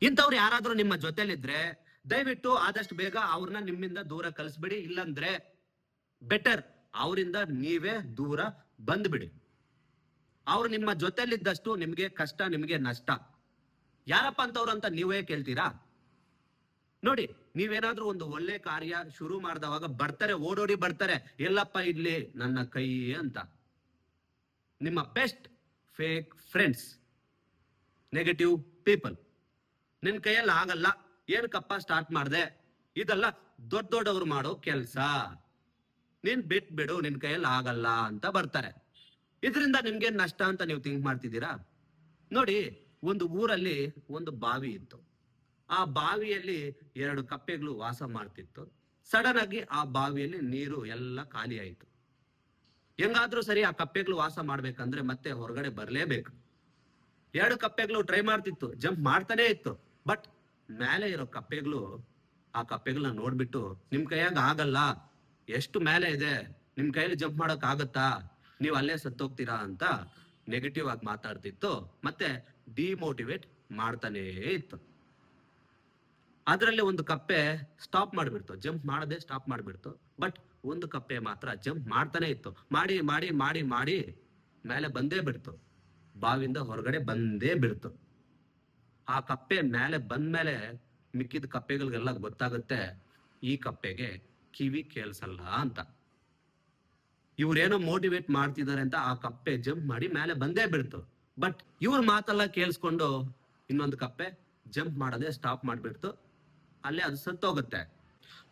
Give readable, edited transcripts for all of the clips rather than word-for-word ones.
ಇಂಥವ್ರು ಯಾರಾದ್ರೂ ನಿಮ್ಮ ಜೊತೆಲಿದ್ರೆ ದಯವಿಟ್ಟು ಆದಷ್ಟು ಬೇಗ ಅವ್ರನ್ನ ನಿಮ್ಮಿಂದ ದೂರ ಕಳಿಸ್ಬಿಡಿ. ಇಲ್ಲಾಂದ್ರೆ ಬೆಟರ್ ಅವರಿಂದ ನೀವೇ ದೂರ ಬಂದ್ಬಿಡಿ. ಅವ್ರು ನಿಮ್ಮ ಜೊತೆಲಿದ್ದಷ್ಟು ನಿಮ್ಗೆ ಕಷ್ಟ, ನಿಮ್ಗೆ ನಷ್ಟ. ಯಾರಪ್ಪ ಅಂತವ್ರು ಅಂತ ನೀವೇ ಕೇಳ್ತೀರಾ? ನೋಡಿ, ನೀವೇನಾದ್ರೂ ಒಂದು ಒಳ್ಳೆ ಕಾರ್ಯ ಶುರು ಮಾಡಿದವಾಗ ಬರ್ತಾರೆ, ಓಡೋಡಿ ಬರ್ತಾರೆ, ಎಲ್ಲಪ್ಪ ಇಡ್ಲಿ ನನ್ನ ಕೈ ಅಂತ. ನಿಮ್ಮ best fake friends, negative people. ನಿನ್ ಕೈಯಲ್ಲಿ ಆಗಲ್ಲ, ಏನಕ್ಕಪ್ಪ ಸ್ಟಾರ್ಟ್ ಮಾಡ್ದೆ, ಇದೆಲ್ಲ ದೊಡ್ಡ ದೊಡ್ಡವ್ರು ಮಾಡೋ ಕೆಲ್ಸ, ನೀನ್ ಬಿಟ್ಬಿಡು, ನಿನ್ ಕೈಯಲ್ಲಿ ಆಗಲ್ಲ ಅಂತ ಬರ್ತಾರೆ. ಇದರಿಂದ ನಿಮ್ಗೆ ನಷ್ಟ ಅಂತ ನೀವು ಥಿಂಕ್ ಮಾಡ್ತಿದ್ದೀರಾ? ನೋಡಿ, ಒಂದು ಊರಲ್ಲಿ ಒಂದು ಬಾವಿ ಇತ್ತು. ಆ ಬಾವಿಯಲ್ಲಿ 2 ಕಪ್ಪೆಗಳು ವಾಸ ಮಾಡ್ತಿತ್ತು. ಸಡನ್ ಆಗಿ ಆ ಬಾವಿಯಲ್ಲಿ ನೀರು ಎಲ್ಲ ಖಾಲಿ ಆಯಿತು. ಹೆಂಗಾದ್ರೂ ಸರಿ ಆ ಕಪ್ಪೆಗಳು ವಾಸ ಮಾಡ್ಬೇಕಂದ್ರೆ ಮತ್ತೆ ಹೊರಗಡೆ ಬರ್ಲೇಬೇಕು. 2 ಕಪ್ಪೆಗಳು ಟ್ರೈ ಮಾಡ್ತಿತ್ತು, ಜಂಪ್ ಮಾಡ್ತಾನೆ ಇತ್ತು. ಬಟ್ ಮೇಲೆ ಇರೋ ಕಪ್ಪೆಗಳು ಆ ಕಪ್ಪೆಗಳನ್ನ ನೋಡ್ಬಿಟ್ಟು, ನಿಮ್ ಕೈಯಾಗ ಆಗಲ್ಲ, ಎಷ್ಟು ಮೇಲೆ ಇದೆ, ನಿಮ್ ಕೈಯಲ್ಲಿ ಜಂಪ್ ಮಾಡಕ್ ಆಗತ್ತಾ, ನೀವು ಅಲ್ಲೇ ಸತ್ತೋಗ್ತೀರಾ ಅಂತ ನೆಗೆಟಿವ್ ಆಗಿ ಮಾತಾಡ್ತಿತ್ತು. ಮತ್ತೆ ಡಿಮೋಟಿವೇಟ್ ಮಾಡ್ತಾನೇ ಇತ್ತು. ಅದರಲ್ಲಿ ಒಂದು ಕಪ್ಪೆ ಸ್ಟಾಪ್ ಮಾಡ್ಬಿಡ್ತು, ಜಂಪ್ ಮಾಡದೆ ಸ್ಟಾಪ್ ಮಾಡ್ಬಿಡ್ತು. ಬಟ್ ಒಂದು ಕಪ್ಪೆ ಮಾತ್ರ ಜಂಪ್ ಮಾಡ್ತಾನೆ ಇತ್ತು. ಮಾಡಿ ಮಾಡಿ ಮಾಡಿ ಮಾಡಿ ಮೇಲೆ ಬಂದೇ ಬಿಡ್ತು, ಬಾವಿಯಿಂದ ಹೊರಗಡೆ ಬಂದೇ ಬಿಡ್ತು. ಆ ಕಪ್ಪೆ ಮೇಲೆ ಬಂದ್ಮೇಲೆ ಮಿಕ್ಕಿದ ಕಪ್ಪೆಗಳಿಗೆಲ್ಲ ಗೊತ್ತಾಗುತ್ತೆ, ಈ ಕಪ್ಪೆಗೆ ಕಿವಿ ಕೇಳಿಸಲ್ಲ ಅಂತ. ಇವ್ರೇನೋ ಮೋಟಿವೇಟ್ ಮಾಡ್ತಿದ್ದಾರೆ ಅಂತ ಆ ಕಪ್ಪೆ ಜಂಪ್ ಮಾಡಿ ಮೇಲೆ ಬಂದೇ ಬಿಡ್ತು. ಬಟ್ ಇವ್ರ ಮಾತೆಲ್ಲ ಕೇಳಿಸ್ಕೊಂಡು ಇನ್ನೊಂದು ಕಪ್ಪೆ ಜಂಪ್ ಮಾಡದೆ ಸ್ಟಾಪ್ ಮಾಡ್ಬಿಡ್ತು, ಅಲ್ಲೇ ಅದು ಸತ್ತೋಗುತ್ತೆ.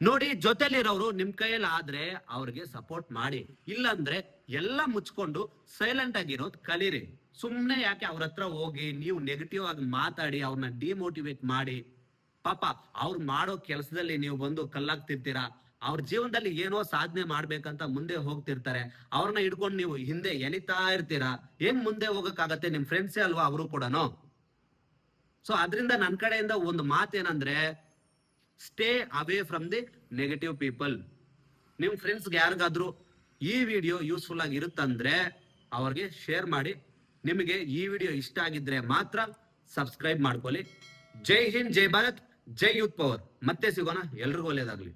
ನೋಡಿ, ಜೊತೆಲಿರೋರು ನಿಮ್ ಕೈಯಲ್ಲಿ ಆದ್ರೆ ಅವ್ರಿಗೆ ಸಪೋರ್ಟ್ ಮಾಡಿ, ಇಲ್ಲಾಂದ್ರೆ ಎಲ್ಲ ಮುಚ್ಕೊಂಡು ಸೈಲೆಂಟ್ ಆಗಿರೋದು ಕಲೀರಿ. ಸುಮ್ನೆ ಯಾಕೆ ಅವ್ರ ಹತ್ರ ಹೋಗಿ ನೀವು ನೆಗೆಟಿವ್ ಆಗಿ ಮಾತಾಡಿ ಅವ್ರನ್ನ ಡಿಮೋಟಿವೇಟ್ ಮಾಡಿ, ಪಾಪ ಅವ್ರು ಮಾಡೋ ಕೆಲಸದಲ್ಲಿ ನೀವು ಬಂದು ಕಲ್ಲಾಗ್ತಿರ್ತೀರಾ. ಅವ್ರ ಜೀವನದಲ್ಲಿ ಏನೋ ಸಾಧನೆ ಮಾಡ್ಬೇಕಂತ ಮುಂದೆ ಹೋಗ್ತಿರ್ತಾರೆ, ಅವ್ರನ್ನ ಹಿಡ್ಕೊಂಡು ನೀವು ಹಿಂದೆ ಎನಿತಾ ಇರ್ತೀರಾ. ಹೆಂಗ್ ಮುಂದೆ ಹೋಗಕ್ಕಾಗತ್ತೆ? ನಿಮ್ ಫ್ರೆಂಡ್ಸೇ ಅಲ್ವಾ ಅವರು ಕೂಡನು. ಸೊ ಅದರಿಂದ ನನ್ನ ಕಡೆಯಿಂದ ಒಂದು ಮಾತೇನಂದ್ರೆ, stay away from the negative people. ನಿಮ್ ಫ್ರೆಂಡ್ಸ್ಗೆ ಯಾರಿಗಾದ್ರೂ ಈ ವಿಡಿಯೋ ಯೂಸ್ಫುಲ್ ಆಗಿ ಇರುತ್ತಂದ್ರೆ ಅವ್ರಿಗೆ ಶೇರ್ ಮಾಡಿ. ನಿಮಗೆ ಈ ವಿಡಿಯೋ ಇಷ್ಟ ಆಗಿದ್ರೆ ಮಾತ್ರ ಸಬ್ಸ್ಕ್ರೈಬ್ ಮಾಡ್ಕೊಳ್ಳಿ. ಜೈ ಹಿಂದ್, ಜೈ ಭಾರತ್, ಜೈ ಯೂತ್ ಪವರ್. ಮತ್ತೆ ಸಿಗೋಣ, ಎಲ್ರಿಗೂ ಒಳ್ಳೇದಾಗ್ಲಿ.